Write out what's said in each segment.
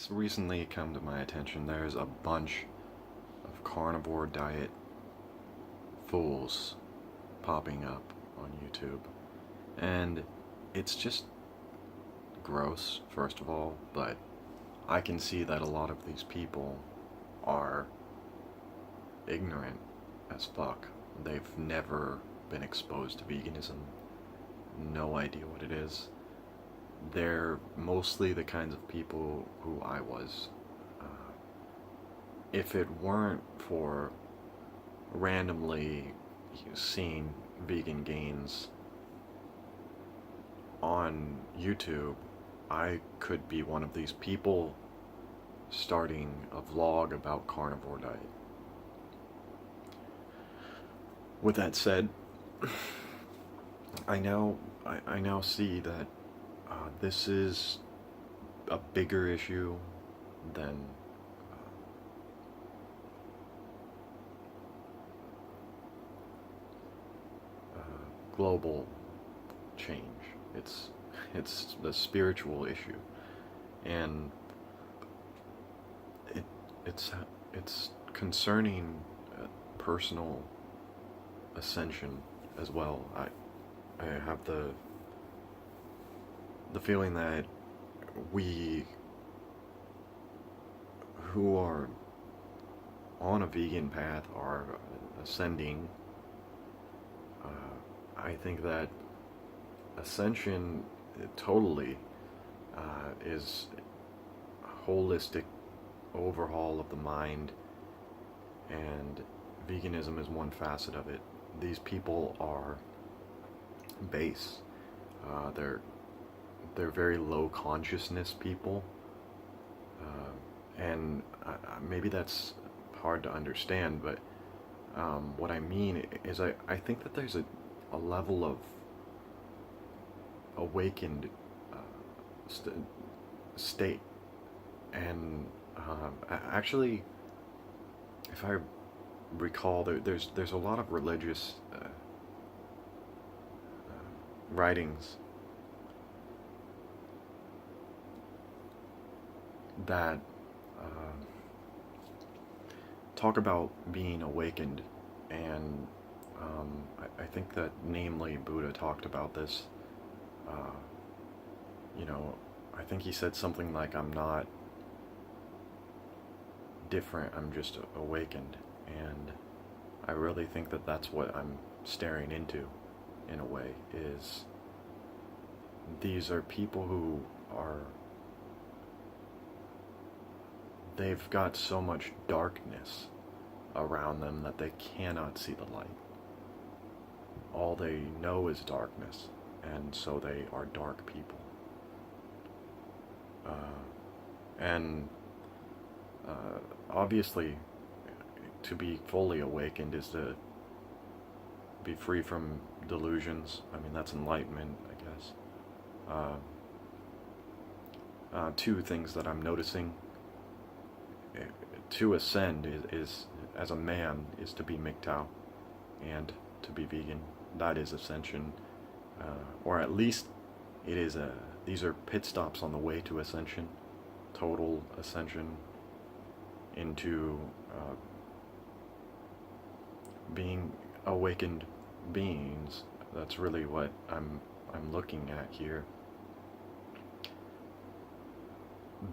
it's recently come to my attention there's a bunch of carnivore diet fools popping up on YouTube. And it's just gross, first of all, but I can see that a lot of these people are ignorant as fuck. They've never been exposed to veganism, no idea what it is. They're mostly the kinds of people who I was. If it weren't for randomly seeing vegan gains on YouTube, I could be one of these people starting a vlog about carnivore diet. With that said, I now see that this is a bigger issue than global change. It's the spiritual issue, and it's concerning personal ascension as well. I have the feeling that we who are on a vegan path are ascending. I think that Ascension totally is a holistic overhaul of the mind, and veganism is one facet of it. These people are base. They're very low consciousness people, and maybe that's hard to understand, but what I mean is I think that there's a level of awakened state, and actually, if I recall, there's a lot of religious writings that talk about being awakened, and I think that namely Buddha talked about this. You know, I think he said something like, "I'm not different, I'm just awakened," and I really think that that's what I'm staring into, in a way, is these are people who are, they've got so much darkness around them that they cannot see the light. All they know is darkness, and so they are dark people. And obviously, to be fully awakened is to be free from delusions. I mean, that's enlightenment, I guess. Two things that I'm noticing. To ascend is as a man, is to be MGTOW and to be vegan. That is ascension, or at least it is these are pit stops on the way to ascension, total ascension into being awakened beings. That's really what I'm looking at here.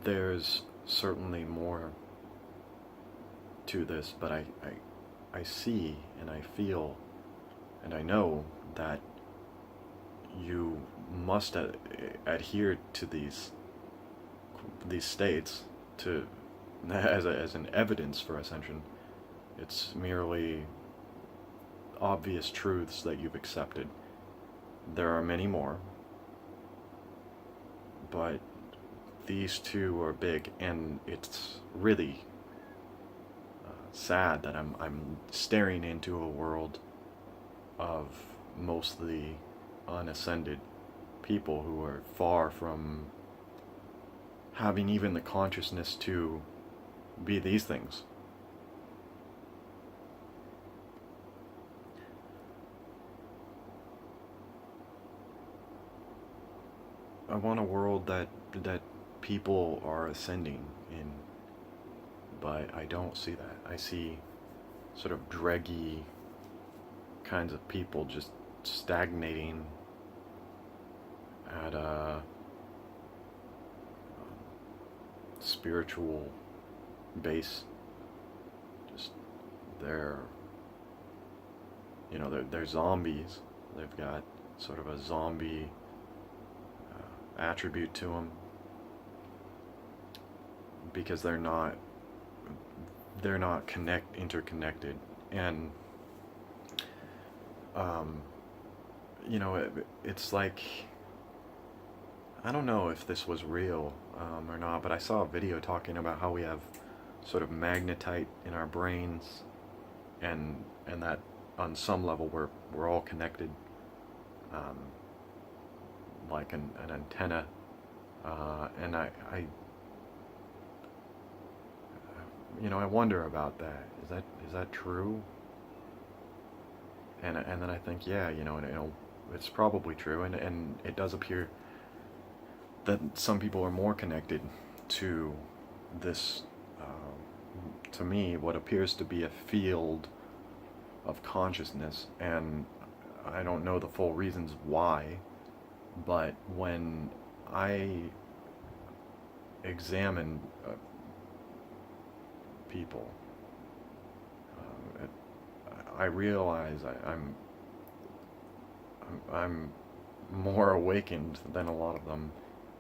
There's certainly more to this, but I see and I feel and I know that you must adhere to these states to as an evidence for ascension. It's merely obvious truths that you've accepted. There are many more, but these two are big, and it's really sad that I'm staring into a world of mostly unascended people who are far from having even the consciousness to be these things. I want a world that people are ascending but I don't see that. I see sort of dreggy kinds of people just stagnating at a spiritual base. Just they're, they're zombies. They've got sort of a zombie attribute to them because they're not interconnected. And it's like, I don't know if this was real or not, but I saw a video talking about how we have sort of magnetite in our brains, and that on some level we're all connected, like an antenna, and I wonder about that. Is that true? And then I think, yeah, it's probably true, and it does appear that some people are more connected to this, to me, what appears to be a field of consciousness, and I don't know the full reasons why, but when I examine people, I realize I'm more awakened than a lot of them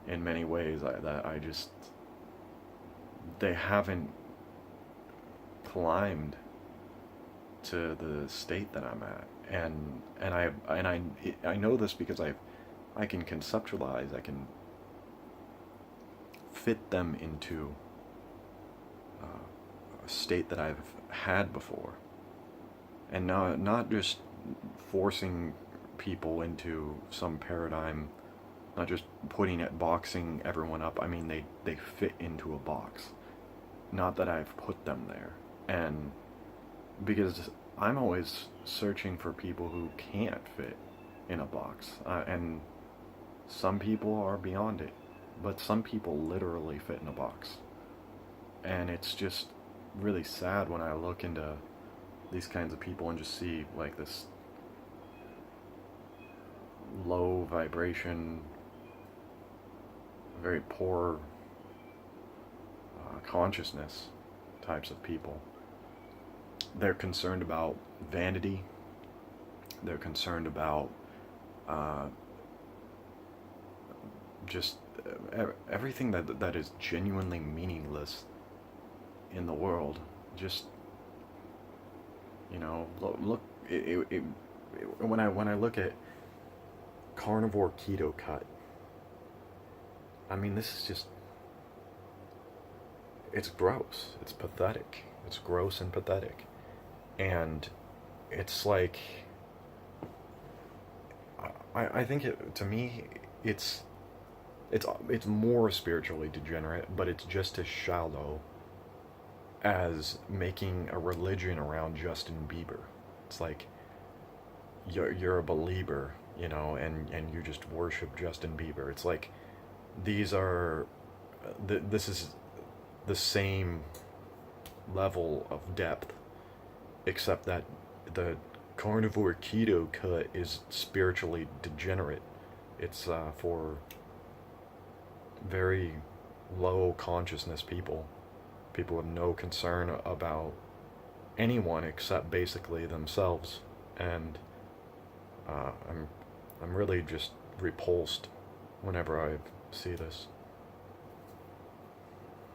in many ways. They haven't climbed to the state that I'm at, and I know this because I can conceptualize, I can fit them into a state that I've had before, and not just forcing people into some paradigm, not just boxing everyone up. I mean, they fit into a box, not that I've put them there. And because I'm always searching for people who can't fit in a box, and some people are beyond it, but some people literally fit in a box, and it's just really sad when I look into these kinds of people and just see like this low vibration, very poor consciousness types of people. They're concerned about vanity. They're concerned about just everything that is genuinely meaningless in the world. Just look. When I look at carnivore keto cut, I mean, this is just, it's gross. It's pathetic. It's gross and pathetic. And it's like, I think to me, it's more spiritually degenerate, but it's just as shallow as making a religion around Justin Bieber. It's like, you're a believer, and you just worship Justin Bieber. It's like, this is the same level of depth, except that the carnivore keto cut is spiritually degenerate. It's for very low consciousness people with no concern about anyone except basically themselves. And I'm really just repulsed whenever I see this.